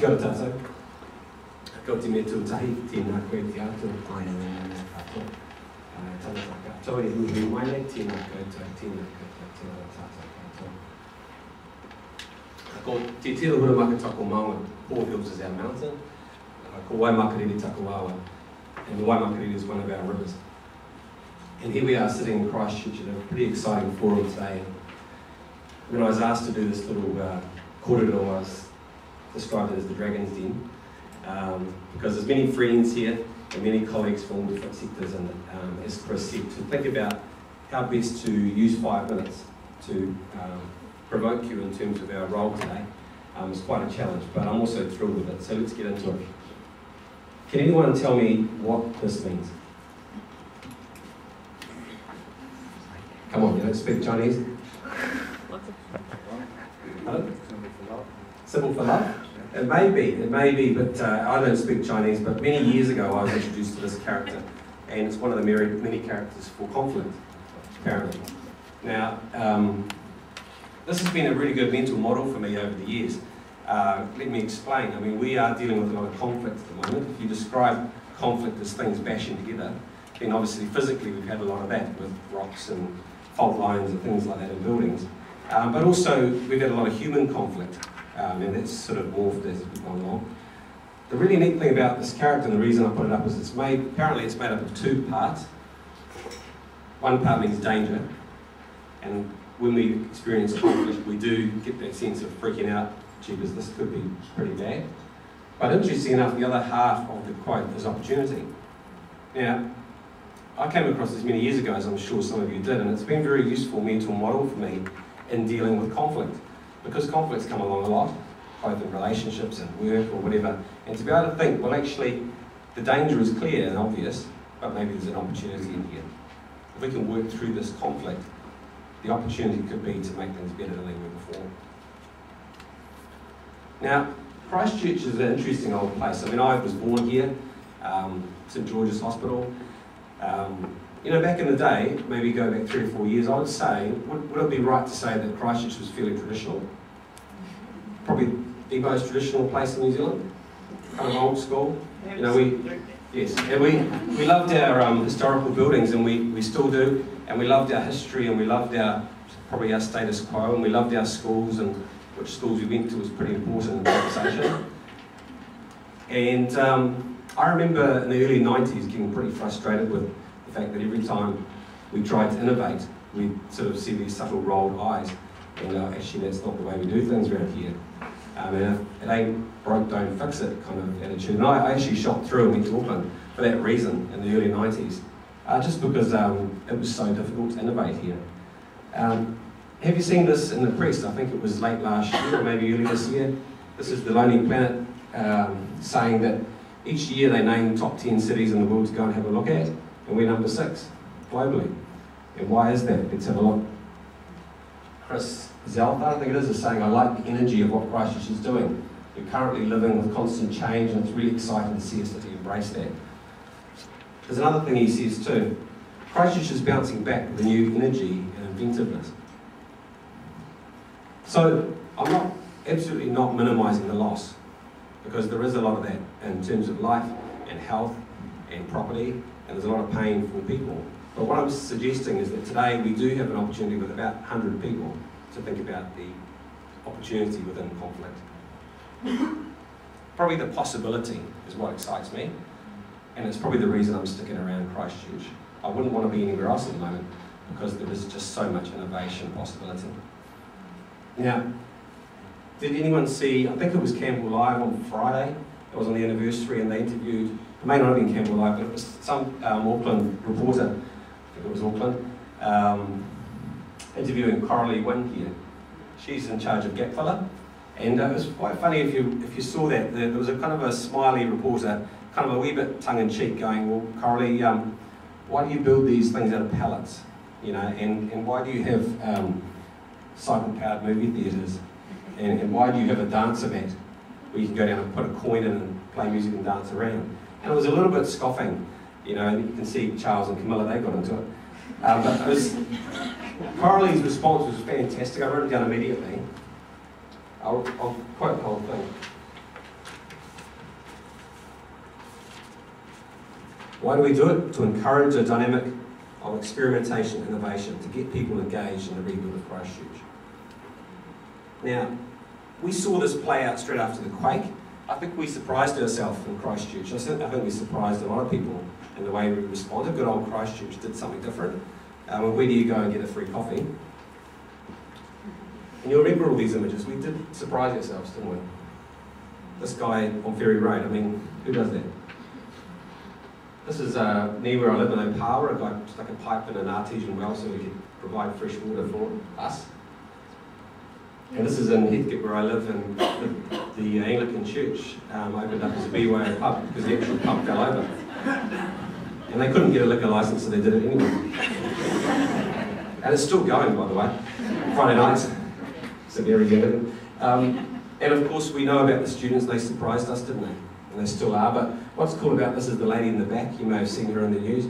Kia ora tātou. Ko te me tūtahi, tēnā koe te ato, aia ato. Tangata katoa e hui mai nei, tēnā koutou, tēnā koutou, tēnā tātou katoa. Ko te tira hura makatako maunga, Four Hills is our mountain. Ko Waimakariri Takuawa, and the Waimakariri is one of our rivers. And here we are sitting in Christchurch at a pretty exciting forum today. When I was asked to do this little korero, I was described it as the Dragon's Den, because there's many friends here and many colleagues from all different sectors, and as Chris said, to think about how best to use 5 minutes to provoke you in terms of our role today is quite a challenge, but I'm also thrilled with it, so let's get into it. Can anyone tell me what this means? Come on, you don't speak Chinese? Pardon? Symbol for love? It may be, but I don't speak Chinese, but many years ago I was introduced to this character, and it's one of the many characters for conflict, apparently. Now, this has been a really good mental model for me over the years. Let me explain. I mean, we are dealing with a lot of conflict at the moment. If you describe conflict as things bashing together, then obviously physically we've had a lot of that with rocks and fault lines and things like that in buildings. But also we've had a lot of human conflict, and that's sort of morphed as we've gone along. The really neat thing about this character, and the reason I put it up, is apparently it's made up of 2 parts. One part means danger, and when we experience conflict, we do get that sense of freaking out. Jeepers, this could be pretty bad. But interesting enough, the other half of the quote is opportunity. Now, I came across this many years ago, as I'm sure some of you did, and it's been a very useful mental model for me in dealing with conflict. Because conflicts come along a lot, both in relationships and work or whatever, and to be able to think, well actually, the danger is clear and obvious, but maybe there's an opportunity in here. If we can work through this conflict, the opportunity could be to make things better than they were before. Now, Christchurch is an interesting old place. I mean, I was born here, St George's Hospital. You know, back in the day, maybe go back 3 or 4 years, I would say, would it be right to say that Christchurch was fairly traditional? Probably the most traditional place in New Zealand, kind of old school. You know, we loved our historical buildings, and we still do, and we loved our history, and we loved probably our status quo, and we loved our schools, and which schools we went to was pretty important in the conversation. And I remember in the early 90s getting pretty frustrated with the fact that every time we tried to innovate, we sort of see these subtle rolled eyes, and actually that's not the way we do things around here. And it ain't broke, don't fix it kind of attitude. And I actually shot through and went to Auckland for that reason in the early 90s, just because it was so difficult to innovate here. Have you seen this in the press? I think it was late last year or maybe early this year. This is the Lonely Planet saying that each year they name top 10 cities in the world to go and have a look at, and we're number 6 globally. And why is that? Let's have a look. Chris Zeltha, I think it is saying, I like the energy of what Christchurch is doing. We're currently living with constant change, and it's really exciting to see us to embrace that. There's another thing he says too. Christchurch is bouncing back with a new energy and inventiveness. So I'm absolutely not minimising the loss, because there is a lot of that in terms of life and health and property, and there's a lot of pain for people. But what I'm suggesting is that today we do have an opportunity with about 100 people to think about the opportunity within conflict. Probably the possibility is what excites me, and it's probably the reason I'm sticking around Christchurch. I wouldn't want to be anywhere else at the moment, because there is just so much innovation possibility. Now, did anyone see, I think it was Campbell Live on Friday, it was on the anniversary, and they interviewed, it may not have been Campbell Live, but it was some Auckland reporter, I think it was Auckland, interviewing Coralie Wynn here. She's in charge of Gap Filler, and it was quite funny if you saw that. There was a kind of a smiley reporter, kind of a wee bit tongue-in-cheek, going, well, Coralie, why do you build these things out of pallets? You know, and why do you have cycle-powered movie theatres? And why do you have a dancer mat where you can go down and put a coin in and play music and dance around? And it was a little bit scoffing, you know, and you can see Charles and Camilla, they got into it. But it was, Coralie's response was fantastic. I wrote it down immediately. I'll quote the whole thing. Why do we do it? To encourage a dynamic of experimentation, innovation, to get people engaged in the rebuild of Christchurch. Now, we saw this play out straight after the quake. I think we surprised ourselves in Christchurch. I think we surprised a lot of people in the way we responded. Good old Christchurch did something different. Where do you go and get a free coffee? And you'll remember all these images. We did surprise ourselves, didn't we? This guy on Ferry Road, I mean, who does that? This is near where I live in Opawa. A guy stuck a pipe in an artesian well so we could provide fresh water for us. And this is in Heathcote where I live, and the Anglican church opened up as a BYO pub because the actual pub fell over. And they couldn't get a liquor licence, so they did it anyway. And it's still going, by the way, Friday nights. So very good. And of course, we know about the students. They surprised us, didn't they? And they still are. But what's cool about this is the lady in the back. You may have seen her in the news.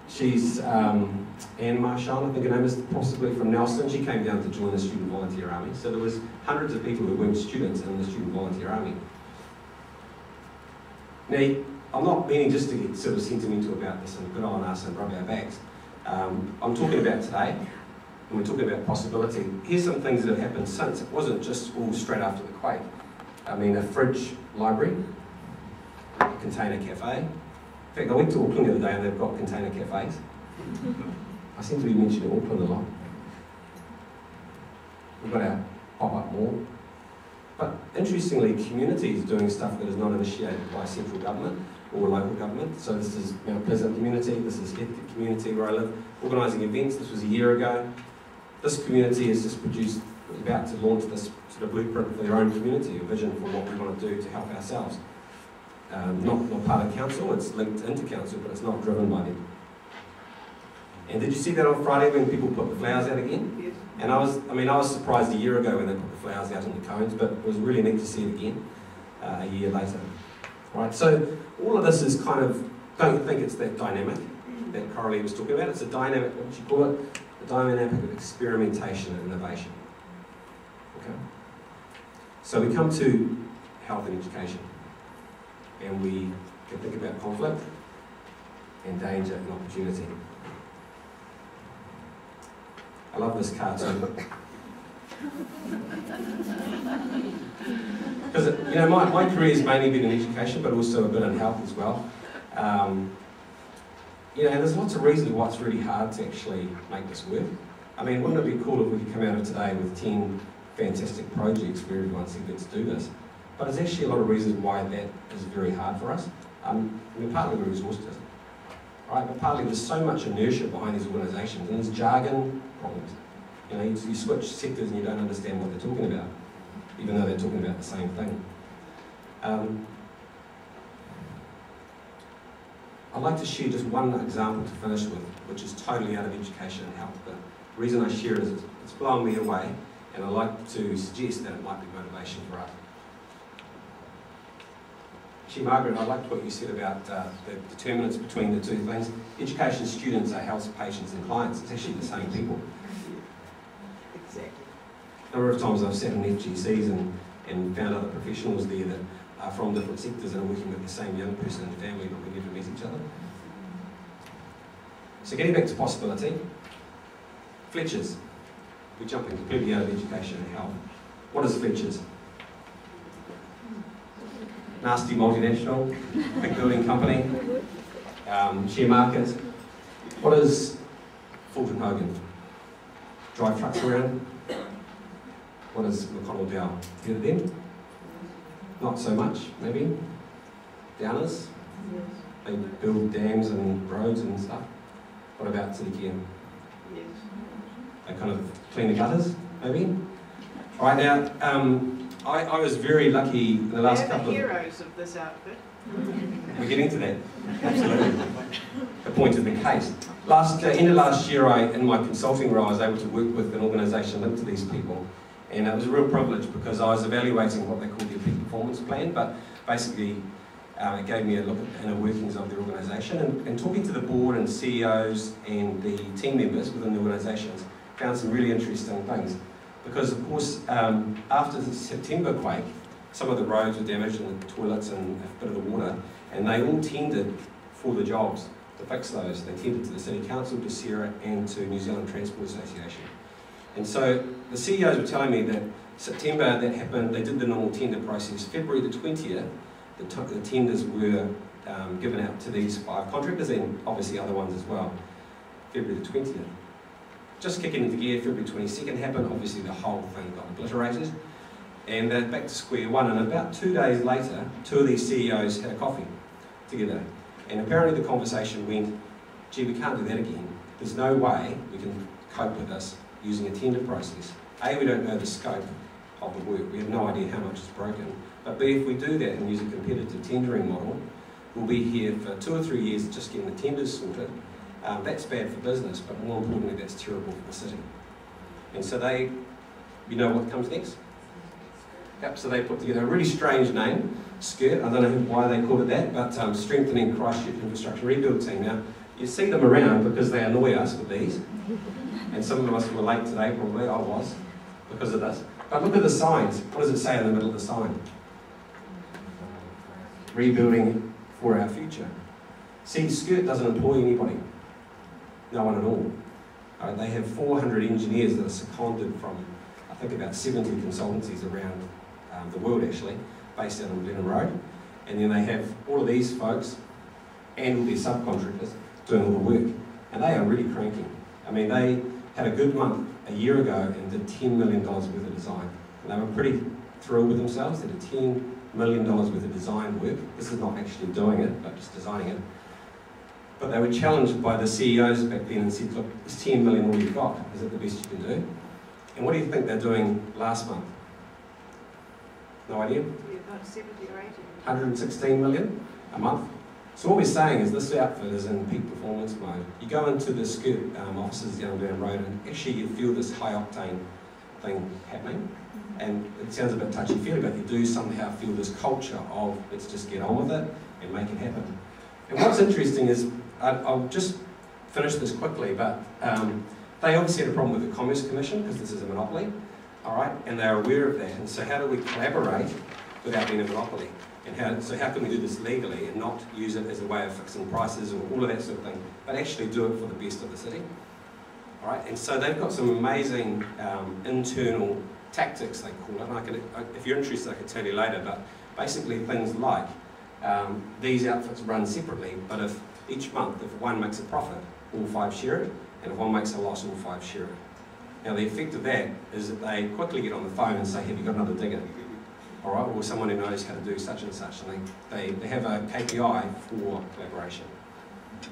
She's Anne Marshall, I think her name is, possibly from Nelson. She came down to join the Student Volunteer Army. So there was hundreds of people who weren't students in the Student Volunteer Army. Now, I'm not meaning just to get sort of sentimental about this and good on us and rub our backs. I'm talking about today, and we're talking about possibility. Here's some things that have happened since. It wasn't just all straight after the quake. I mean, a fridge library, a container cafe. In fact, I went to Auckland the other day and they've got container cafes. I seem to be mentioning Auckland a lot. We've got our pop-up mall. But interestingly, community is doing stuff that is not initiated by central government or local government. So this is Mount Pleasant community, this is Heathcote community where I live, organising events. This was a year ago. This community has just produced, about to launch this sort of blueprint for their own community, a vision for what we want to do to help ourselves. Not part of council, it's linked into council, but it's not driven by them. And did you see that on Friday when people put the flowers out again? Yes. And I was surprised a year ago when they put the flowers out in the cones, but it was really neat to see it again a year later. Right, so all of this is kind of, don't think it's that dynamic that Coralie was talking about. It's a dynamic, what would you call it? A dynamic of experimentation and innovation. Okay? So we come to health and education, and we can think about conflict and danger and opportunity. I love this cartoon. Because, you know, my career has mainly been in education, but also a bit in health as well. You know, and there's lots of reasons why it's really hard to actually make this work. I mean, wouldn't it be cool if we could come out of today with 10 fantastic projects where everyone said, let's do this? But there's actually a lot of reasons why that is very hard for us. I mean, partly we're exhausted, right? But partly there's so much inertia behind these organisations, and there's jargon problems. You know, you switch sectors and you don't understand what they're talking about, even though they're talking about the same thing. I'd like to share just one example to finish with, which is totally out of education and health. But the reason I share it is it's blown me away, and I'd like to suggest that it might be motivation for us. Actually, Margaret, I liked what you said about the determinants between the two things. Education students are health patients and clients. It's actually the same people. Exactly. A number of times I've sat in FGCs and found other professionals there that are from different sectors and are working with the same young person and family, but we never meet each other. So getting back to possibility, Fletcher's. We're jumping completely out of education and health. What is Fletcher's? Nasty multinational, big building company, share market. What is Fulton Hogan? Drive trucks around. What is McConnell Dowell? Heard of them? Not so much, maybe. Downers? Yes. They build dams and roads and stuff. What about City Care? Yes. They kind of clean the gutters, maybe? Right now, I was very lucky in the last couple of... They're the heroes of this outfit. We're getting to that, absolutely. The point of the case. End of last year, in my consulting role, I was able to work with an organisation linked to these people, and it was a real privilege because I was evaluating what they call their peak performance plan, but basically it gave me a look at the inner workings of the organisation, and talking to the board and CEOs and the team members within the organisations, found some really interesting things. Because of course, after the September quake, some of the roads were damaged and the toilets and a bit of the water, and they all tended for the jobs to fix those. They tendered to the City Council, to Sarah, and to New Zealand Transport Association. And so the CEOs were telling me that September that happened, they did the normal tender process. February the 20th, the tenders were given out to these 5 contractors and obviously other ones as well. February the 20th. Just kicking into gear, February 22nd happened, obviously the whole thing got obliterated. And they're back to square one, and about 2 days later, 2 of these CEOs had a coffee together. And apparently the conversation went, gee, we can't do that again. There's no way we can cope with this using a tender process. A, we don't know the scope of the work. We have no idea how much is broken. But B, if we do that and use a competitive tendering model, we'll be here for 2 or 3 years just getting the tenders sorted. That's bad for business, but more importantly, that's terrible for the city. And so they, you know what comes next? Yep, so they put together a really strange name, SCIRT. I don't know why they called it that, but Strengthening Christchurch Infrastructure Rebuild Team. Now, you see them around because they annoy us with these. And some of us were late today, probably. I was, because of this. But look at the signs. What does it say in the middle of the sign? Rebuilding for our future. See, SCIRT doesn't employ anybody. No one at all. They have 400 engineers that are seconded from, I think, about 70 consultancies around the world, actually, based out on Lennon Road. And then they have all of these folks and all their subcontractors doing all the work. And they are really cranking. I mean, they had a good month a year ago and did $10 million worth of design. And they were pretty thrilled with themselves. They did $10 million worth of design work. This is not actually doing it, but just designing it. But they were challenged by the CEOs back then and said, look, it's $10 million all you've got. Is it the best you can do? And what do you think they're doing last month? No idea? About 70 or 80. 116 million a month. So what we're saying is this outfit is in peak performance mode. You go into the SCIRT offices down Road and actually you feel this high octane thing happening. And it sounds a bit touchy-feely, but you do somehow feel this culture of let's just get on with it and make it happen. And what's interesting is, I'll just finish this quickly, but they obviously had a problem with the Commerce Commission because this is a monopoly, all right, and they're aware of that. And so how do we collaborate without being a monopoly? And so how can we do this legally and not use it as a way of fixing prices or all of that sort of thing, but actually do it for the best of the city? All right, and so they've got some amazing internal tactics, they call it. And if you're interested, I could tell you later, but basically things like these outfits run separately, but if each month, if one makes a profit, all 5 share it, and if one makes a loss, all 5 share it. Now the effect of that is that they quickly get on the phone and say, have you got another digger? All right, or someone who knows how to do such and such, and they have a KPI for collaboration.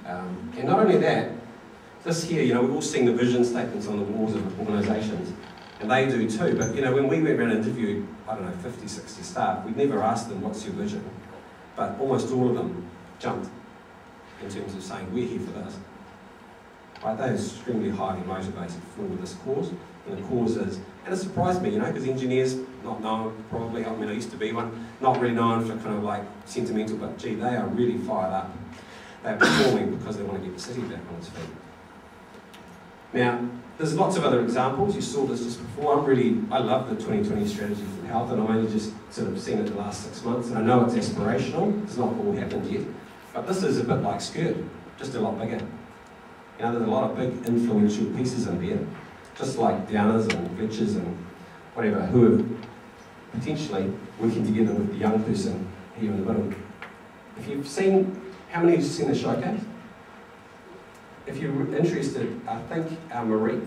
And not only that, this here, you know, we've all seen the vision statements on the walls of organisations, and they do too, but you know, when we went around and interviewed, I don't know, 50, 60 staff, we'd never asked them, what's your vision? But almost all of them jumped in terms of saying, we're here for this. Right, they're extremely highly motivated for this cause, and the cause is, and it surprised me, you know, because engineers, not known probably, I mean I used to be one, not really known for kind of like sentimental, but gee, they are really fired up. They're performing because they want to get the city back on its feet. Now, there's lots of other examples, you saw this just before. I love the 2020 strategy for health, and I've only just sort of seen it the last 6 months, and I know it's aspirational, it's not all happened yet, but this is a bit like SCIRT, just a lot bigger. You know, there's a lot of big influential pieces in there, just like Downers and Fletchers and whatever, who are potentially working together with the young person here in the middle. If you've seen, how many of you have seen the showcase? If you're interested, I think Marie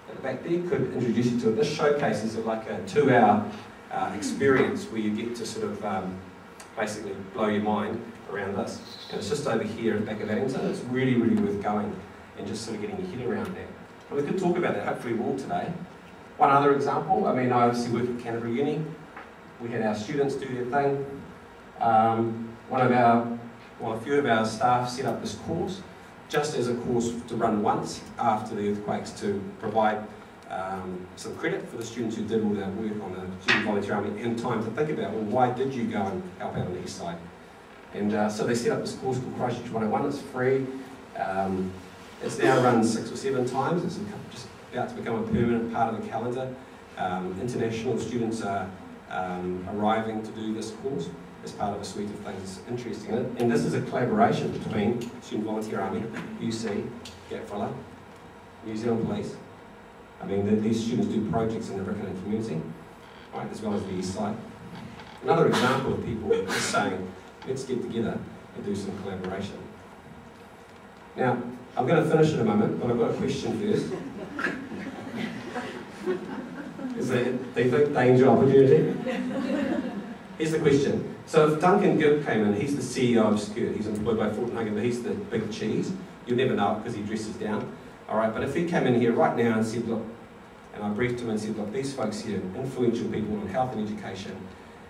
at the back there could introduce you to it. This showcase is like a 2-hour experience where you get to sort of basically blow your mind around this. And it's just over here at the back of Addington. It's really, really worth going and just sort of getting your head around that. But we could talk about that, hopefully we will today. One other example, I mean, I obviously work at Canterbury Uni. We had our students do their thing. A few of our staff set up this course, just as a course to run once after the earthquakes to provide some credit for the students who did all their work on the student volunteer army and time to think about, well, why did you go and help out on the east side? And so they set up this course called Christchurch 101, it's free. It's now run 6 or 7 times, it's just about to become a permanent part of the calendar. International students are arriving to do this course. as part of a suite of things. It's interesting. And this is a collaboration between Student Volunteer Army, UC, Gapfella, New Zealand Police. I mean, these students do projects in the Riccarton community, right, as well as the East Side. Another example of people just saying, let's get together and do some collaboration. Now, I'm going to finish in a moment, but I've got a question first. Do you think danger opportunity? Here's the question. So if Duncan Gibb came in, he's the CEO of Skirt, he's employed by Fulton Hogan, but he's the big cheese. You'll never know it because he dresses down. All right, but if he came in here right now and said, look, and I briefed him and said, look, these folks here, influential people in health and education,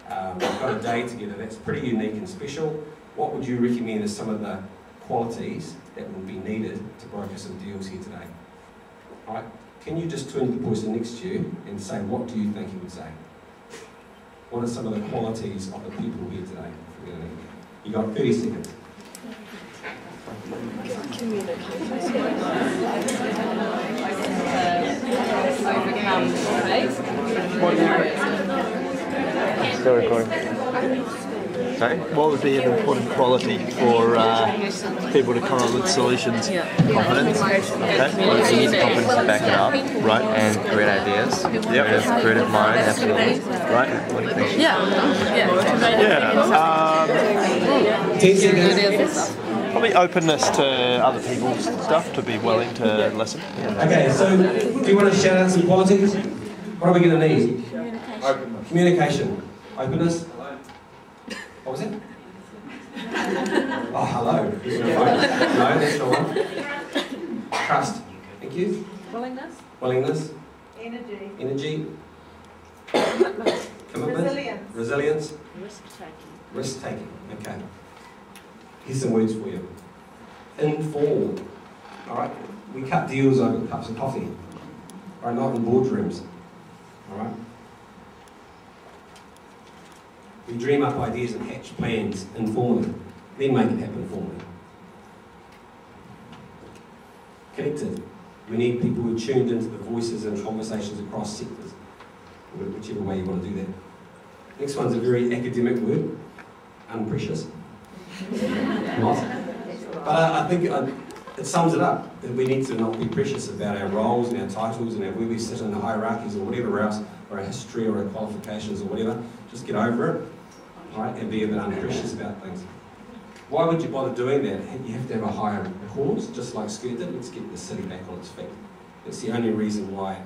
we've got a day together that's pretty unique and special. What would you recommend as some of the qualities that would be needed to broker some deals here today? All right, can you just turn to the person next to you and say, what do you think he would say? What are some of the qualities of the people here today? You got 30 seconds. Still recording. Sorry? What would be an important quality for people to come up with solutions? Confidence. Okay. You need the confidence to back it up. Right. And great ideas. Yep. Creative mind, absolutely. Right. What do you think? Yeah. 10 seconds. Probably openness to other people's stuff, to be willing to listen. Okay, so do you want to shout out some qualities? What are we going to need? Communication. Openness. What was it? Oh, hello. No, that's not one. Trust. Thank you. Willingness. Energy. Commitment. Resilience. Risk-taking. Okay. Here's some words for you. Informal. All right. We cut deals over cups of coffee. All right, not in boardrooms. All right. We dream up ideas and hatch plans informally, then make it happen formally. Connected. We need people who are tuned into the voices and conversations across sectors, whichever way you want to do that. Next one's a very academic word, unprecious. Not. But I think it sums it up, that we need to not be precious about our roles and our titles and where we sit in the hierarchies or whatever else, or our history or our qualifications or whatever. Just get over it, right, and be a bit unprecious about things. Why would you bother doing that? You have to have a higher cause, just like Skirt did. Let's get the city back on its feet. That's the only reason why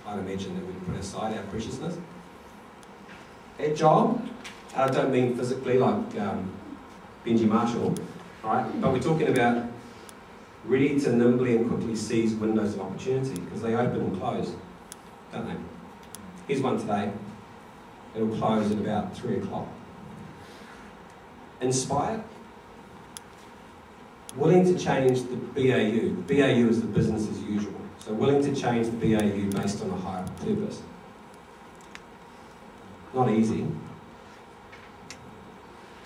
I'd imagine that we put aside our preciousness. Agile, I don't mean physically like Benji Marshall, right? But we're talking about ready to nimbly and quickly seize windows of opportunity, because they open and close, don't they? Here's one today. It'll close at about 3 o'clock. Inspired. Willing to change the BAU. The BAU is the business as usual. So willing to change the BAU based on a higher purpose. Not easy.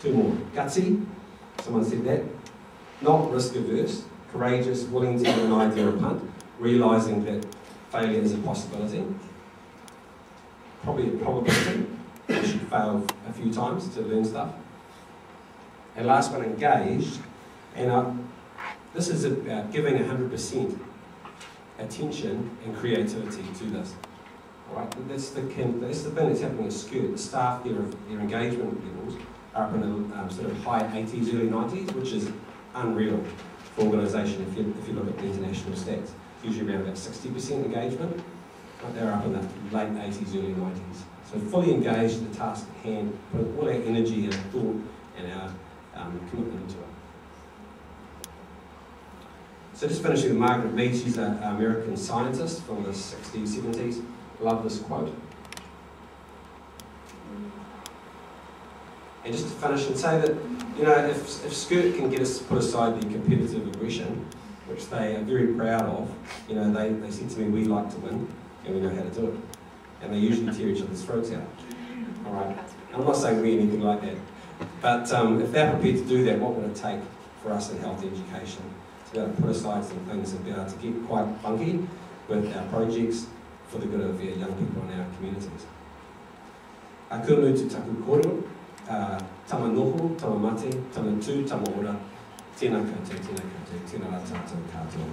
2 more. Gutsy. Someone said that. Not risk averse. Courageous, willing to give an idea a punt, realising that failure is a possibility. Probably a probability. You should fail a few times to learn stuff. And last one, engaged. And this is about giving 100% attention and creativity to this. All right, that's the thing that's happening at Skirt. The staff, their engagement levels are up in the sort of high 80s, early 90s, which is unreal for organisation if you look at the international stats. Usually around about 60% engagement, but they're up in the late 80s, early 90s. So fully engaged in the task at hand, putting all our energy and our thought and our commitment into it. So just finishing with Margaret Mead, she's an American scientist from the 60s, 70s. Love this quote. And just to finish and say that, you know, if Skirt can get us put aside the competitive aggression, which they are very proud of, you know, they said to me, we like to win, and we know how to do it. And they usually tear each other's throats out. All right? I'm not saying we're anything like that. But if they're prepared to do that, what would it take for us in health education to be able to put aside some things and be able to get quite funky with our projects for the good of our young people in our communities? Kia ora te taku kōrero. tama noho, tama mate, tama tū, tama ora, tēnā koutou, tēnā koutou, tēnā rā tātou katoa.